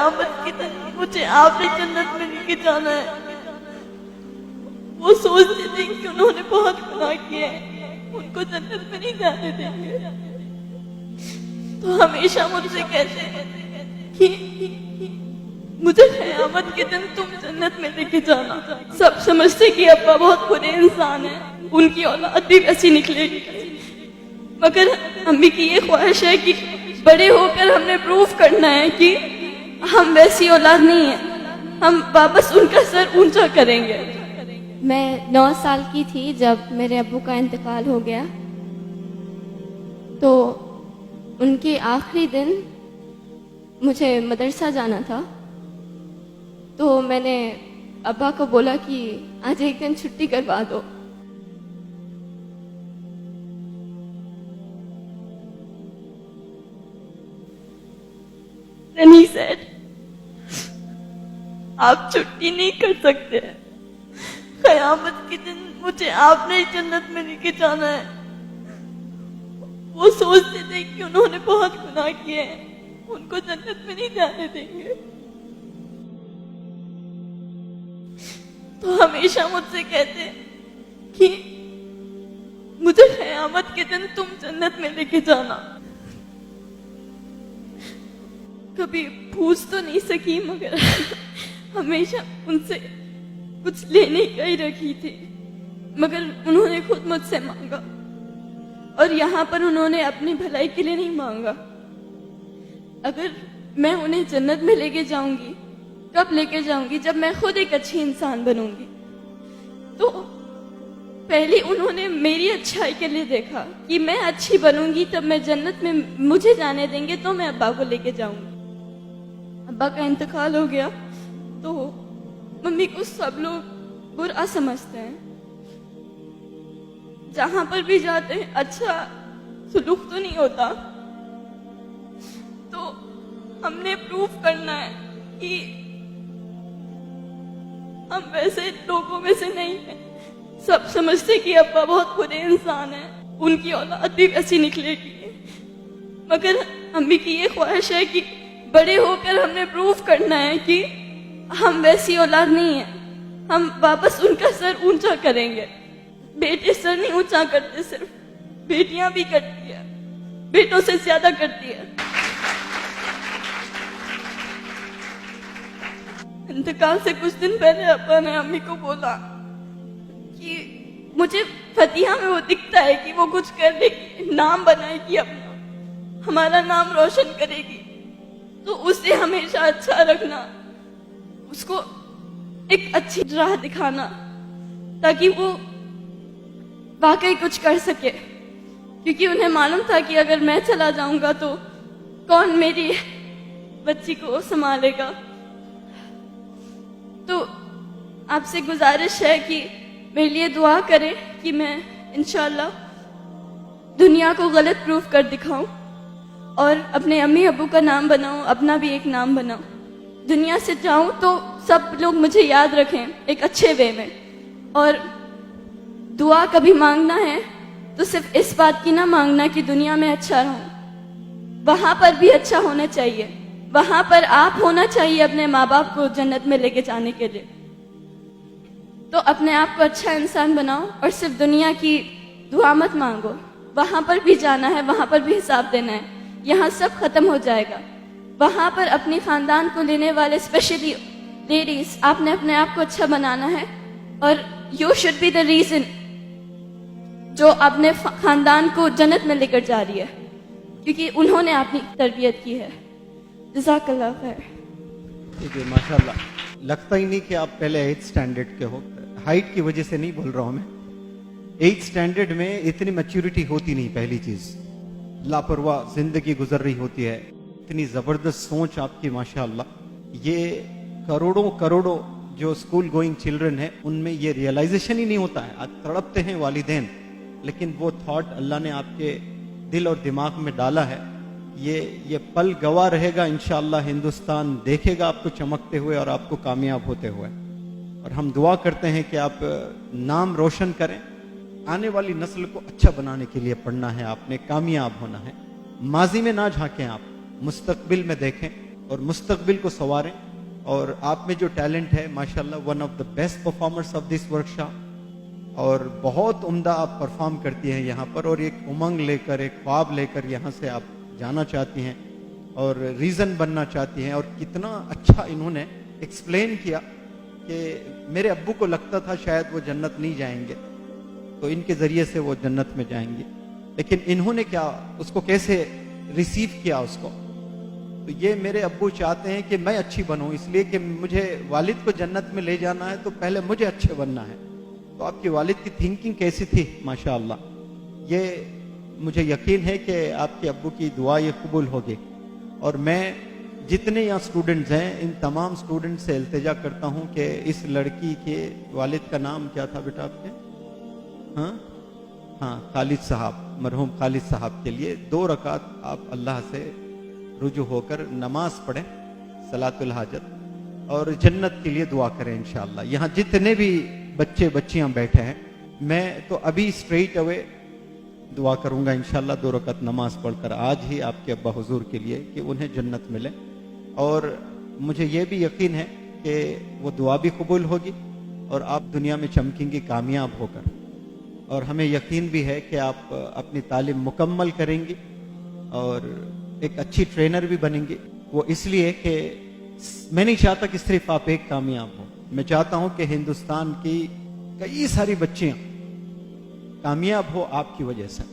कयामत के दिन मुझे आपने जन्नत में लेके जाना है। वो सोचते थे कि उन्होंने बहुत गुनाह किए हैं, उनको जन्नत में नहीं जाने देंगे, तो हमेशा मुझसे कहते हैं कि मुझे क़यामत के दिन तुम जन्नत में लेके जाना। सब समझते कि अब्बा बहुत बुरे इंसान है, उनकी औलाद भी वैसी निकलेगी, मगर अम्मी की ये ख्वाहिश है कि बड़े होकर हमने प्रूफ करना है कि हम वैसी औलाद नहीं है, हम वापस उनका सर ऊंचा करेंगे। मैं 9 साल की थी जब मेरे अब्बू का इंतकाल हो गया। तो उनके आखिरी दिन मुझे मदरसा जाना था, तो मैंने अब्बा को बोला कि आज एक दिन छुट्टी करवा दो। And he said, आप छुट्टी नहीं कर सकते, क़यामत के दिन मुझे आपने जन्नत में लेके जाना है। वो सोचते थे कि उन्होंने बहुत गुनाह किए हैं, उनको जन्नत में नहीं जाने देंगे, तो हमेशा मुझसे कहते कि मुझे क़यामत के दिन तुम जन्नत में लेके जाना। कभी पूछ तो नहीं सकी, मगर हमेशा उनसे कुछ लेने का ही रखी थी, मगर उन्होंने खुद मुझसे मांगा, और यहाँ पर उन्होंने अपनी भलाई के लिए नहीं मांगा। अगर मैं उन्हें जन्नत में लेके जाऊंगी, कब लेके जाऊंगी? जब मैं खुद एक अच्छी इंसान बनूंगी। तो पहले उन्होंने मेरी अच्छाई के लिए देखा कि मैं अच्छी बनूंगी, तब मैं जन्नत में मुझे जाने देंगे, तो मैं अब्बा को लेके जाऊंगी। अब्बा का इंतकाल हो गया तो मम्मी को सब लोग बुरा समझते हैं, जहां पर भी जाते हैं अच्छा सुलूक तो नहीं होता। तो हमने प्रूफ करना है कि हम वैसे लोगों में से नहीं हैं। सब समझते कि अब्बा बहुत बुरे इंसान हैं, उनकी औलाद भी वैसी निकलेगी, मगर अम्मी की ये ख्वाहिश है कि बड़े होकर हमने प्रूफ करना है कि हम वैसी औलाद नहीं है, हम वापस उनका सर ऊंचा करेंगे। बेटे सर नहीं ऊंचा करते, सिर्फ बेटियां भी करती है, बेटों से ज्यादा करती है। इंतकाल से कुछ दिन पहले अब्बा ने अम्मी को बोला कि मुझे फतिहा में वो दिखता है कि वो कुछ कर लेगी, नाम बनाएगी अपना, हमारा नाम रोशन करेगी, तो उसे हमेशा अच्छा रखना, उसको एक अच्छी राह दिखाना, ताकि वो वाकई कुछ कर सके। क्योंकि उन्हें मालूम था कि अगर मैं चला जाऊंगा तो कौन मेरी बच्ची को संभालेगा। तो आपसे गुजारिश है कि मेरे लिए दुआ करें कि मैं इंशाल्लाह दुनिया को गलत प्रूफ कर दिखाऊं और अपने अम्मी अब्बू का नाम बनाऊं, अपना भी एक नाम बनाऊं। दुनिया से जाऊं तो सब लोग मुझे याद रखें एक अच्छे वे में। और दुआ कभी मांगना है तो सिर्फ इस बात की ना मांगना कि दुनिया में अच्छा रहूं, वहां पर भी अच्छा होना चाहिए, वहां पर आप होना चाहिए अपने माँ बाप को जन्नत में लेके जाने के लिए। तो अपने आप को अच्छा इंसान बनाओ और सिर्फ दुनिया की दुआ मत मांगो, वहां पर भी जाना है, वहां पर भी हिसाब देना है। यहाँ सब खत्म हो जाएगा। वहां पर अपने खानदान को लेने वाले स्पेशली लेडीज, आपने अपने आप को अच्छा बनाना है और you should be the reason जो अपने खानदान को जन्नत में लेकर जा रही है, क्योंकि उन्होंने अपनी तरबियत की है। जज़ाकल्लाह खैर। ठीक है, माशाल्लाह। लगता ही नहीं कि आप पहले 8th स्टैंडर्ड के हो। हाइट की वजह से नहीं बोल रहा हूं मैं। 8th स्टैंडर्ड में इतनी मैच्योरिटी होती नहीं। पहली चीज, लापरवाह जिंदगी गुजर रही होती है। इतनी जबरदस्त सोच आपकी माशाल्लाह। ये करोड़ों करोड़ों जो स्कूल गोइंग चिल्ड्रन है उनमें ये रियलाइजेशन ही नहीं होता है। आज तड़पते हैं वालिदैन, लेकिन वो थॉट अल्लाह ने आपके दिल और दिमाग में डाला है। ये पल गवाह रहेगा इंशाअल्लाह। हिंदुस्तान देखेगा आपको चमकते हुए और आपको कामयाब होते हुए। और हम दुआ करते हैं कि आप नाम रोशन करें। आने वाली नस्ल को अच्छा बनाने के लिए पढ़ना है आपने, कामयाब होना है। माजी में ना झांकें आप, मुस्तकबिल में देखें। और मुस्तकबिल को संवारें। और आप में जो टैलेंट है माशाल्लाह, one of the best performers of this workshop, और बहुत उम्दा आप परफॉर्म करती हैं यहाँ पर, और एक उमंग लेकर, एक ख्वाब लेकर यहाँ से आप जाना चाहती हैं और रीज़न बनना चाहती हैं। और कितना अच्छा इन्होंने एक्सप्लेन किया कि मेरे अब्बू को लगता था शायद वो जन्नत नहीं जाएंगे, तो इनके ज़रिए से वो जन्नत में जाएंगे, लेकिन इन्होंने क्या उसको कैसे रिसीव किया उसको। तो ये मेरे अब्बू चाहते हैं कि मैं अच्छी बनूं, इसलिए कि मुझे वालिद को जन्नत में ले जाना है तो पहले मुझे अच्छे बनना है। तो आपकी वालिद की थिंकिंग कैसी थी माशाअल्लाह, ये मुझे यकीन है कि आपके अब्बू की दुआ ये कबूल होगी। और मैं जितने यहाँ स्टूडेंट्स हैं, इन तमाम स्टूडेंट्स से इल्तिजा करता हूँ कि इस लड़की के वालिद का नाम क्या था बेटा आपके? हाँ, खालिद साहब, मरहूम खालिद साहब के लिए 2 रकात आप अल्लाह से रुजू होकर नमाज पढ़ें, सलातुल हाजत, और जन्नत के लिए दुआ करें इंशाअल्लाह। यहाँ जितने भी बच्चे बच्चियाँ बैठे हैं, मैं तो अभी स्ट्रेट अवे दुआ करूंगा इंशाअल्लाह 2 रकात नमाज पढ़कर आज ही आपके अब्बा हुजूर के लिए कि उन्हें जन्नत मिले। और मुझे ये भी यकीन है कि वो दुआ भी कबूल होगी और आप दुनिया में चमकेंगी कामयाब होकर। और हमें यकीन भी है कि आप अपनी तालीम मुकम्मल करेंगी और एक अच्छी ट्रेनर भी बनेंगी। वो इसलिए कि मैं नहीं चाहता कि सिर्फ आप एक कामयाब हो, मैं चाहता हूं कि हिंदुस्तान की कई सारी बच्चियां कामयाब हो आपकी वजह से।